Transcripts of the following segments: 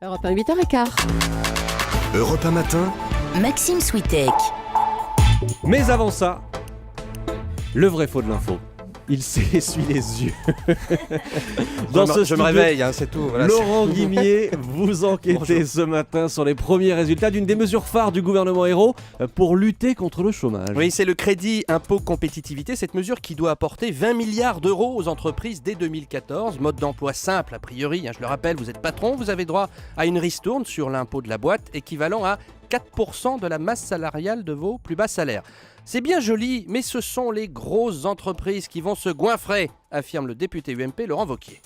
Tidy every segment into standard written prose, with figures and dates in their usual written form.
Europe 1, 8h15. Europe 1 matin, Maxime Switek. Mais avant ça, le vrai faux de l'info. Il s'essuie les yeux. Je me réveille, c'est tout. Voilà. Laurent Guimier, vous enquêtez ce matin sur les premiers résultats d'une des mesures phares du gouvernement Hérault pour lutter contre le chômage. Oui, c'est le crédit impôt compétitivité, cette mesure qui doit apporter 20 milliards d'euros aux entreprises dès 2014. Mode d'emploi simple, a priori, je le rappelle, vous êtes patron, vous avez droit à une ristourne sur l'impôt de la boîte, équivalent à 4% de la masse salariale de vos plus bas salaires. C'est bien joli, mais ce sont les grosses entreprises qui vont se goinfrer, affirme le député UMP Laurent Wauquiez.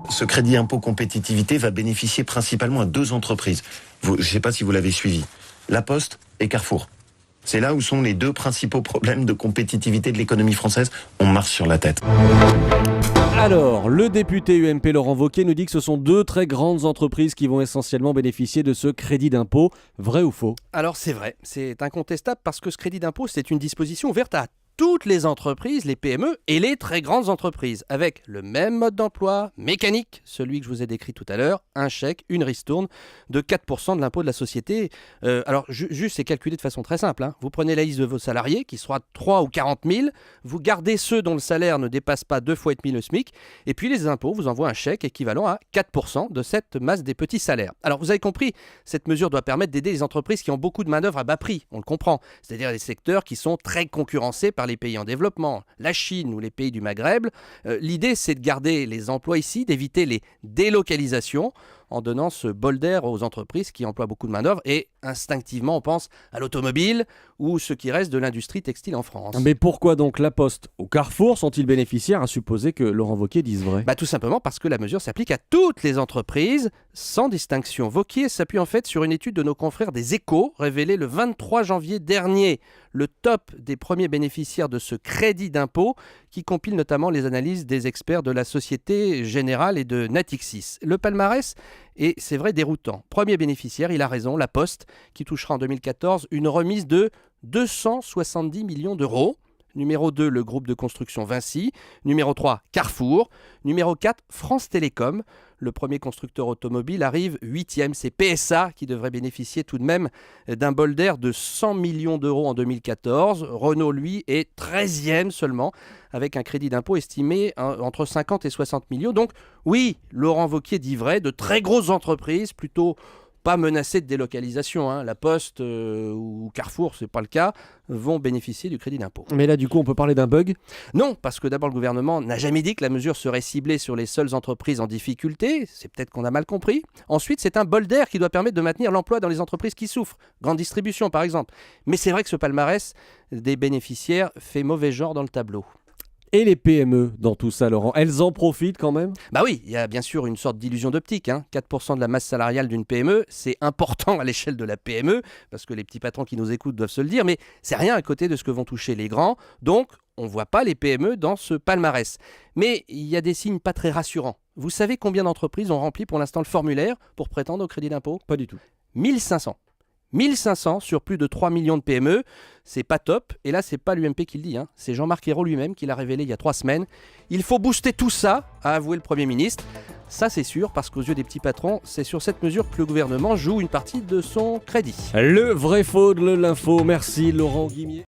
Ce crédit impôt compétitivité va bénéficier principalement à deux entreprises. Je ne sais pas si vous l'avez suivi. La Poste et Carrefour. C'est là où sont les deux principaux problèmes de compétitivité de l'économie française. On marche sur la tête. Alors, le député UMP Laurent Wauquiez nous dit que ce sont deux très grandes entreprises qui vont essentiellement bénéficier de ce crédit d'impôt. Vrai ou faux ? Alors c'est vrai, c'est incontestable parce que ce crédit d'impôt, c'est une disposition ouverte à toutes les entreprises, les PME et les très grandes entreprises, avec le même mode d'emploi mécanique, celui que je vous ai décrit tout à l'heure, un chèque, une ristourne de 4% de l'impôt de la société. Alors juste, c'est calculé de façon très simple. Vous prenez la liste de vos salariés, qui sera 3 ou 40 000, vous gardez ceux dont le salaire ne dépasse pas 2 fois et demi le SMIC, et puis les impôts vous envoient un chèque équivalent à 4% de cette masse des petits salaires. Alors vous avez compris, cette mesure doit permettre d'aider les entreprises qui ont beaucoup de main-d'œuvre à bas prix, on le comprend, c'est-à-dire les secteurs qui sont très concurrencés par les pays en développement, la Chine ou les pays du Maghreb. L'idée, c'est de garder les emplois ici, d'éviter les délocalisations en donnant ce bol d'air aux entreprises qui emploient beaucoup de main-d'œuvre. Et instinctivement, on pense à l'automobile ou ce qui reste de l'industrie textile en France. Mais pourquoi donc La Poste ou Carrefour sont-ils bénéficiaires, à supposer que Laurent Wauquiez dise vrai ? Tout simplement parce que la mesure s'applique à toutes les entreprises, sans distinction. Wauquiez s'appuie en fait sur une étude de nos confrères des Échos, révélée le 23 janvier dernier. Le top des premiers bénéficiaires de ce crédit d'impôt, qui compile notamment les analyses des experts de la Société Générale et de Natixis. Le palmarès est, c'est vrai, déroutant. Premier bénéficiaire, il a raison, La Poste, qui touchera en 2014 une remise de 270 millions d'euros. Numéro 2, le groupe de construction Vinci. Numéro 3, Carrefour. Numéro 4, France Télécom. Le premier constructeur automobile arrive 8e. C'est PSA qui devrait bénéficier tout de même d'un bol d'air de 100 millions d'euros en 2014. Renault, lui, est 13e seulement, avec un crédit d'impôt estimé entre 50 et 60 millions. Donc oui, Laurent Wauquiez dit vrai, de très grosses entreprises, plutôt pas menacées de délocalisation, La Poste ou Carrefour, c'est pas le cas, vont bénéficier du crédit d'impôt. Mais là, du coup, on peut parler d'un bug ? Non, parce que d'abord, le gouvernement n'a jamais dit que la mesure serait ciblée sur les seules entreprises en difficulté. C'est peut-être qu'on a mal compris. Ensuite, c'est un bol d'air qui doit permettre de maintenir l'emploi dans les entreprises qui souffrent. Grande distribution, par exemple. Mais c'est vrai que ce palmarès des bénéficiaires fait mauvais genre dans le tableau. Et les PME dans tout ça, Laurent, elles en profitent quand même ? Oui, il y a bien sûr une sorte d'illusion d'optique. 4% de la masse salariale d'une PME, c'est important à l'échelle de la PME, parce que les petits patrons qui nous écoutent doivent se le dire, mais c'est rien à côté de ce que vont toucher les grands. Donc, on ne voit pas les PME dans ce palmarès. Mais il y a des signes pas très rassurants. Vous savez combien d'entreprises ont rempli pour l'instant le formulaire pour prétendre au crédit d'impôt ? Pas du tout. 1500. 1500 sur plus de 3 millions de PME, c'est pas top. Et là, c'est pas l'UMP qui le dit, c'est Jean-Marc Ayrault lui-même qui l'a révélé il y a 3 semaines. Il faut booster tout ça, a avoué le Premier ministre. Ça, c'est sûr, parce qu'aux yeux des petits patrons, c'est sur cette mesure que le gouvernement joue une partie de son crédit. Le vrai faux de l'info. Merci Laurent Guimier.